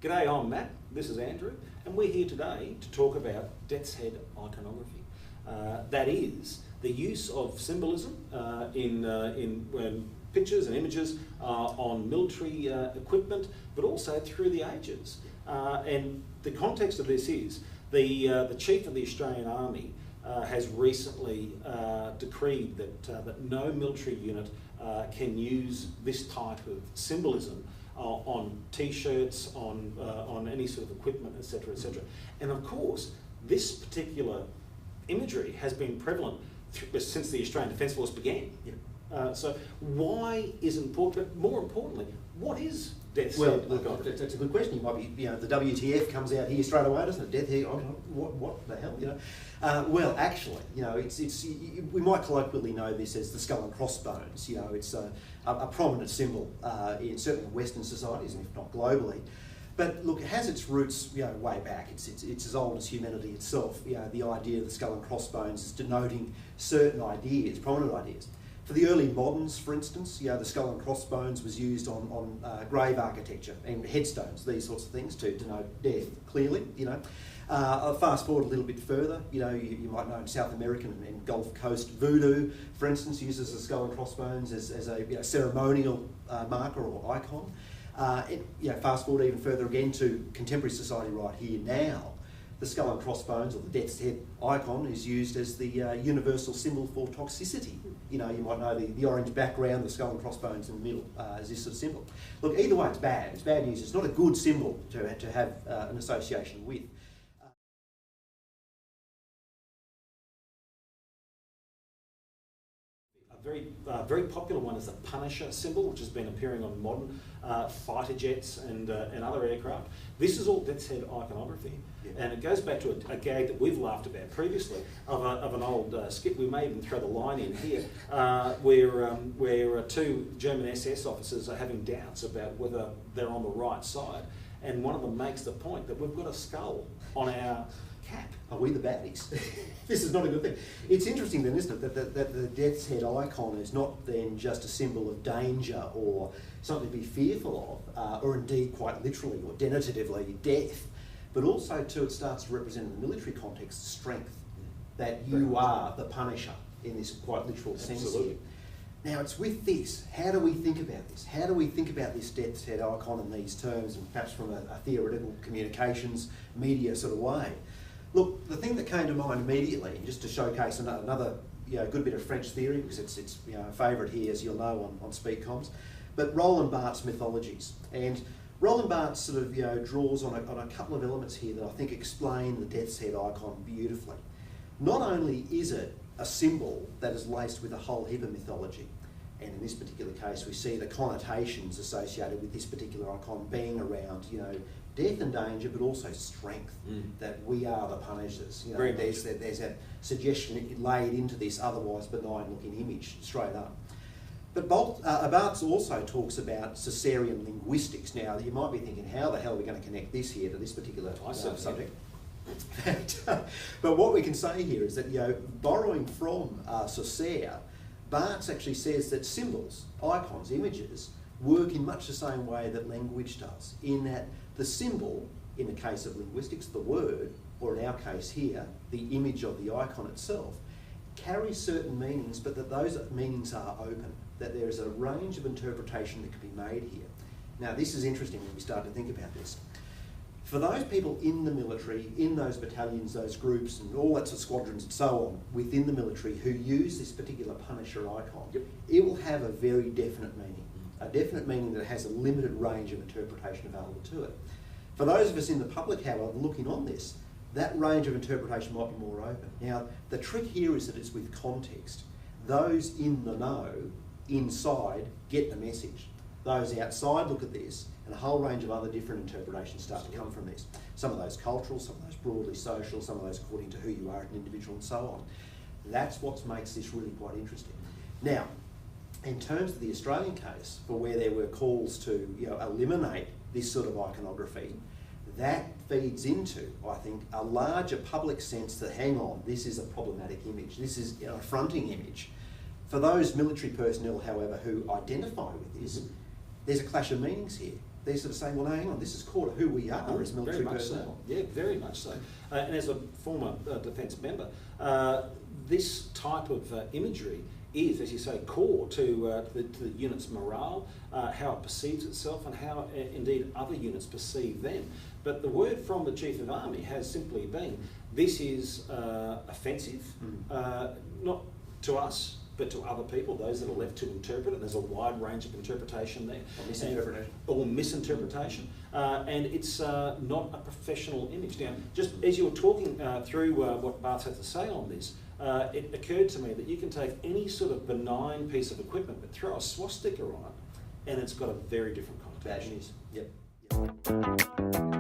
G'day, I'm Matt, this is Andrew, and we're here today to talk about Death's Head iconography. That is the use of symbolism in pictures and images on military equipment, but also through the ages. And the context of this is the Chief of the Australian Army has recently decreed that no military unit can use this type of symbolism on T-shirts, on any sort of equipment, etc., etc. And of course, this particular imagery has been prevalent since the Australian Defence Force began. Yeah. So why is it important? But more importantly, what is Death's Head? Well, that's a good question. You might be, the WTF comes out here straight away, doesn't it? Death Head, what the hell, Well, actually, we might colloquially know this as the skull and crossbones. It's a prominent symbol in certainly Western societies, and if not globally. But look, it has its roots, way back. It's as old as humanity itself. The idea of the skull and crossbones is denoting certain ideas, prominent ideas. For the early moderns, for instance, the skull and crossbones was used on grave architecture and headstones, these sorts of things, to denote death clearly. Fast forward a little bit further, you might know in South American and Gulf Coast voodoo, for instance, uses the skull and crossbones as a ceremonial marker or icon. Fast forward even further again to contemporary society right here now. The skull and crossbones, or the Death's Head icon, is used as the universal symbol for toxicity. You might know the orange background, the skull and crossbones in the middle as this sort of symbol. Look, either way, it's bad. It's bad news. It's not a good symbol to have an association with. Very popular one is the Punisher symbol, which has been appearing on modern fighter jets and other aircraft. This is all Death's Head iconography, and it goes back to a gag that we've laughed about previously of an old skit. We may even throw the line in here, where two German SS officers are having doubts about whether they're on the right side, and one of them makes the point that we've got a skull on our cap. Are we the baddies? This is not a good thing. It's interesting then, isn't it, that the Death's Head icon is not then just a symbol of danger or something to be fearful of, or indeed quite literally or denotatively death, but also too it starts to represent in the military context strength, that you are the Punisher in this quite literal sense here. Now it's with this, how do we think about this? How do we think about this Death's Head icon in these terms, and perhaps from a theoretical communications media sort of way? Look, the thing that came to mind immediately, just to showcase another good bit of French theory, because it's a favourite here, as you'll know, on SpeakComms, but Roland Barthes' Mythologies. And Roland Barthes sort of draws on a couple of elements here that I think explain the Death's Head icon beautifully. Not only is it a symbol that is laced with a whole heap of mythology, and in this particular case we see the connotations associated with this particular icon being around, death and danger, but also strength, that we are the punishers. There's that suggestion laid into this otherwise benign looking image straight up. But Barthes also talks about Caesarean linguistics. Now you might be thinking, how the hell are we going to connect this here to this particular subject? But what we can say here is that, borrowing from Saussure, Barthes actually says that symbols, icons, images, work in much the same way that language does, in that the symbol, in the case of linguistics, the word, or in our case here, the image of the icon itself, carries certain meanings, but that those meanings are open, that there is a range of interpretation that can be made here. Now this is interesting when we start to think about this. For those people in the military, in those battalions, those groups, and all that sort of squadrons and so on, within the military, who use this particular Punisher icon, it will have a very definite meaning. A definite meaning that has a limited range of interpretation available to it. For those of us in the public, however, looking on this, that range of interpretation might be more open. Now, the trick here is that it's with context. Those in the know, inside, get the message. Those outside look at this, and a whole range of other different interpretations start to come from this. Some of those cultural, some of those broadly social, some of those according to who you are as an individual and so on. That's what makes this really quite interesting. Now, in terms of the Australian case, for where there were calls to eliminate this sort of iconography, that feeds into, I think, a larger public sense that, hang on, this is a problematic image, this is an affronting image. For those military personnel, however, who identify with this, there's a clash of meanings here. they're sort of saying, well, no, hang on, this is core to who we are as military very much personnel. so. Yeah, very much so. And as a former defence member, this type of imagery is, as you say, core to the unit's morale, how it perceives itself, and how indeed other units perceive them. But the word from the Chief of Army has simply been, this is offensive, not to us, but to other people, those that are left to interpret it. There's a wide range of interpretation there. Or misinterpretation. Or misinterpretation. And it's not a professional image. Now, just as you were talking through what Bart's had to say on this, it occurred to me that you can take any sort of benign piece of equipment, but throw a swastika on it, and it's got a very different connotation. That is, yep.